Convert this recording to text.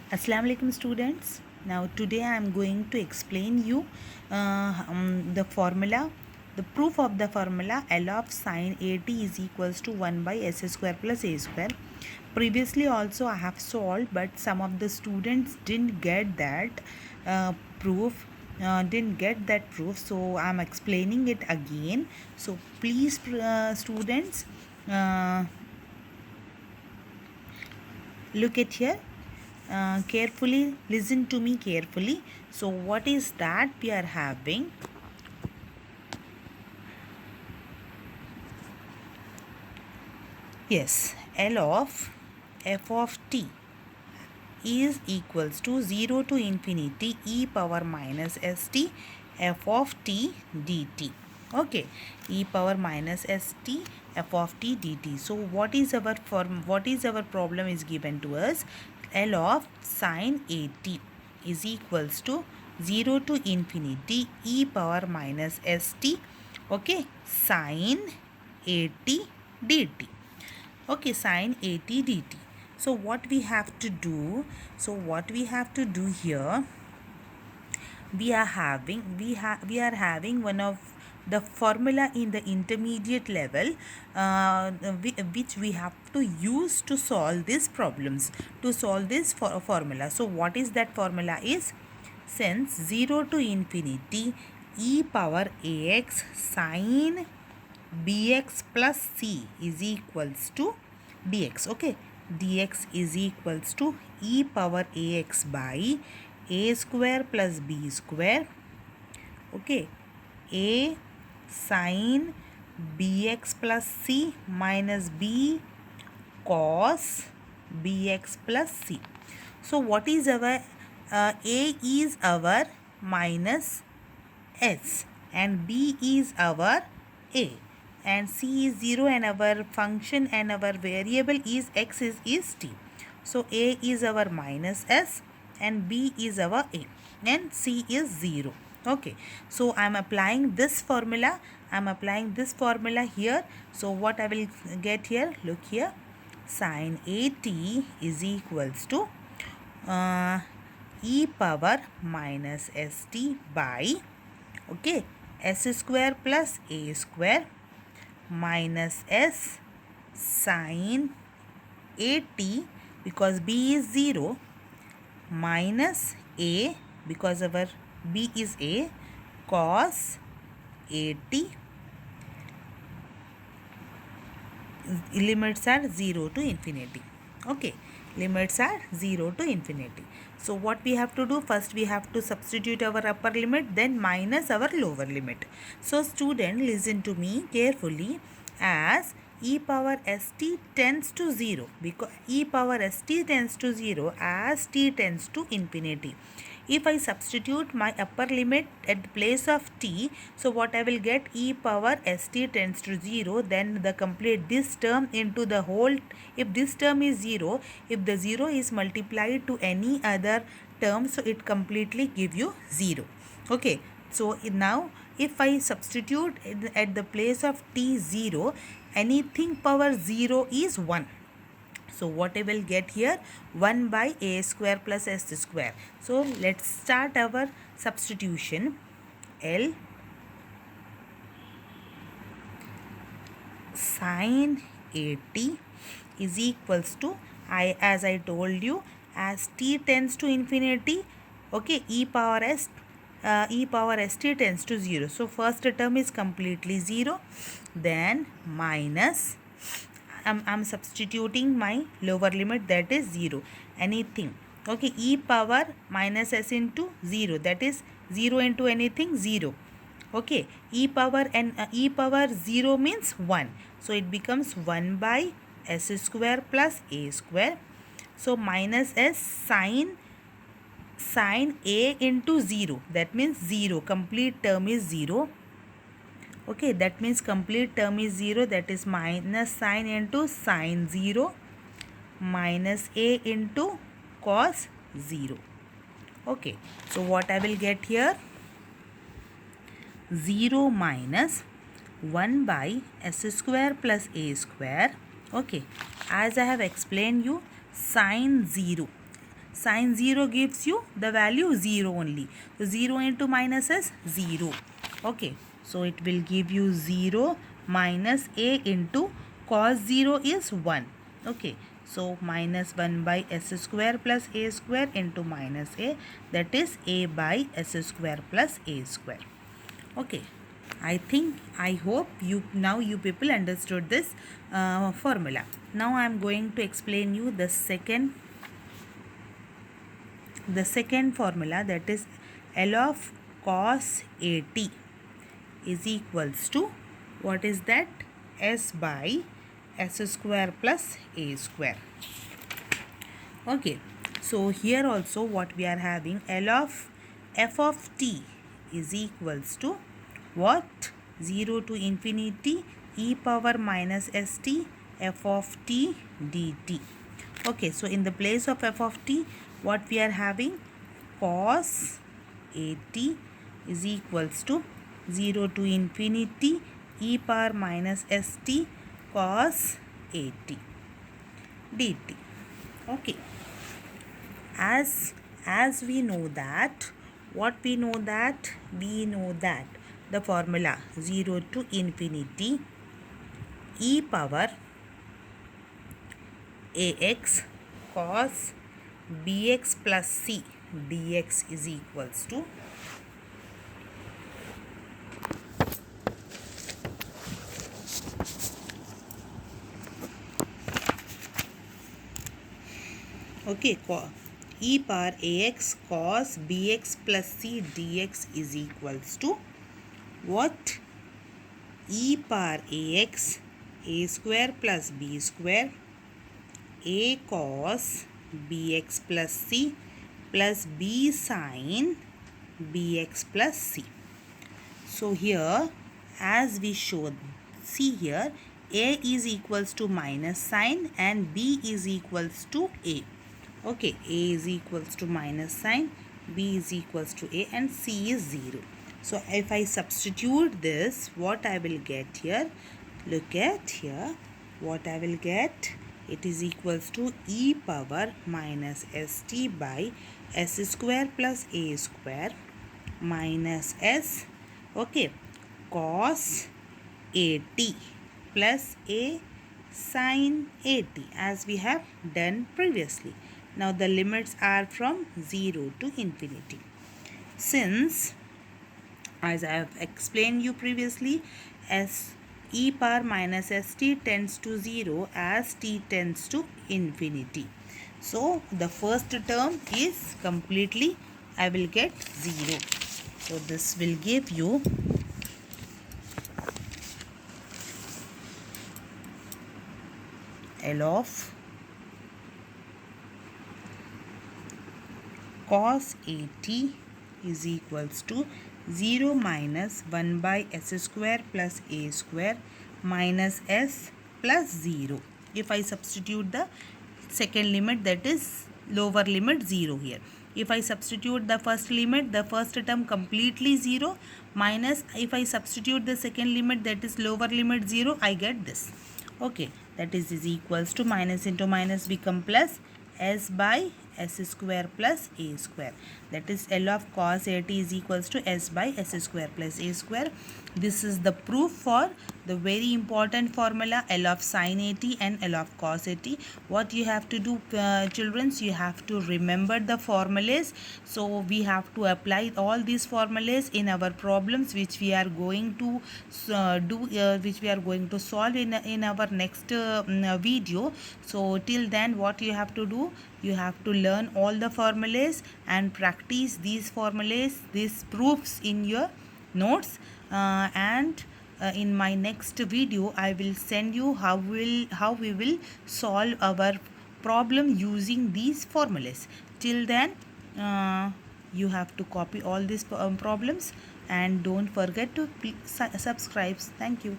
Assalamu alaikum students. Now today I am going to explain you the formula, the proof of the formula L of sine 80 is equals to 1 by s square plus a square. Previously also I have solved, but some of the students didn't get that proof. So I am explaining it again. So please, students, uh, look at here carefully, listen to me carefully. So what is that we are having? Yes, L of f of t is equals to 0 to infinity e power minus st f of t dt. Okay, e power minus st f of t dt. So what is our form, what is our problem is given to us? L of sine 80 is equals to 0 to infinity e power minus st, okay, sine 80 dt. Okay, sine 80 dt. So what we have to do? So what we have to do here? We are having one of the formula in the intermediate level, which we have to use to solve these problems, to solve this formula. So what is that formula is? Since 0 to infinity e power ax sine bx plus c is equals to dx. Okay, dx is equals to e power ax by a square plus b square. Okay, a sine bx plus c minus b cos bx plus c. So what is our a is our minus s and b is our a and c is 0 and our function and our variable is x is t. So a is our minus s and b is our a and c is 0. Okay, so I am applying this formula, here. So what I will get here, look here, sine 80 is equals to e power minus st by, okay, s square plus a square minus s sine 80 because b is 0 minus a because our b is a cos 80, limits are 0 to infinity. Okay, limits are 0 to infinity. So what we have to do? First we have to substitute our upper limit, then minus our lower limit. So student, listen to me carefully. As e power st tends to 0, because e power st tends to 0 as t tends to infinity. If I substitute my upper limit at the place of t, so what I will get, e power st tends to 0, then the complete this term into the whole, if this term is 0, if the 0 is multiplied to any other term, so it completely give you 0. Okay, so now if I substitute at the place of t 0, anything power 0 is 1. So what I will get here, 1 by a square plus s square. So let's start our substitution. L sine 80 is equals to, as I told you, as t tends to infinity, okay, e power st tends to 0. So first term is completely 0, then minus, I'm substituting my lower limit, that is 0, anything. Okay, e power minus s into 0, that is 0 into anything, 0. Okay, e power and e power 0 means 1, so it becomes 1 by s square plus a square. So minus s sine a into 0, that means 0, complete term is 0. Okay, that means complete term is 0, that is minus sine into sine 0 minus a into cos 0. Okay, so what I will get here, 0 minus 1 by s square plus a square. Okay, as I have explained you, sine 0 Sine 0 gives you the value 0 only. So 0 into minus is 0. Okay, so it will give you 0 minus a into cos 0 is 1. Okay, so minus 1 by s square plus a square into minus a, that is a by s square plus a square. Okay, I hope you people understood this formula. Now I am going to explain you the second formula, that is L of cos AT is equals to, what is that, s by s square plus a square. Okay, so here also what we are having, L of f of t is equals to what, 0 to infinity e power minus st f of t dt. Okay, so in the place of f of t, what we are having, cos at is equals to 0 to infinity e power minus st cos at dt. Okay, as we know that, we know that the formula 0 to infinity e power ax cos bx plus c dx is equals to, okay, e power ax cos bx plus c dx is equals to what, e power ax a square plus b square a cos bx plus c plus b sin bx plus c. So here, as we showed, see here, a is equals to minus sign and b is equals to a. Okay, a is equals to minus sign, b is equals to a, and c is 0. So if I substitute this, what I will get here, look at here, what I will get, it is equals to e power minus st by s square plus a square minus s, okay, cos at plus a sin at, as we have done previously. Now the limits are from 0 to infinity. Since, as I have explained you previously, as e power minus st tends to 0 as t tends to infinity. So the first term is completely, I will get 0. So this will give you L of cos at is equals to 0 minus 1 by s square plus a square minus s plus 0. If I substitute the second limit, that is lower limit 0 here. If I substitute the first limit, the first term completely 0, minus if I substitute the second limit, that is lower limit 0, I get this. Okay, that is equals to minus into minus become plus s by s square plus a square. That is L of cos at is equals to s by s square plus a square. This is the proof for the very important formula L of sin at and L of cos at. What you have to do, children, you have to remember the formulas. So we have to apply all these formulas in our problems which we are going to which we are going to solve in our next video. So till then, what you have to do, you have to learn all the formulas and practice these formulas, these proofs in your notes, and in my next video I will send you how we will solve our problem using these formulas. Till then, you have to copy all these problems and don't forget to subscribe. Thank you.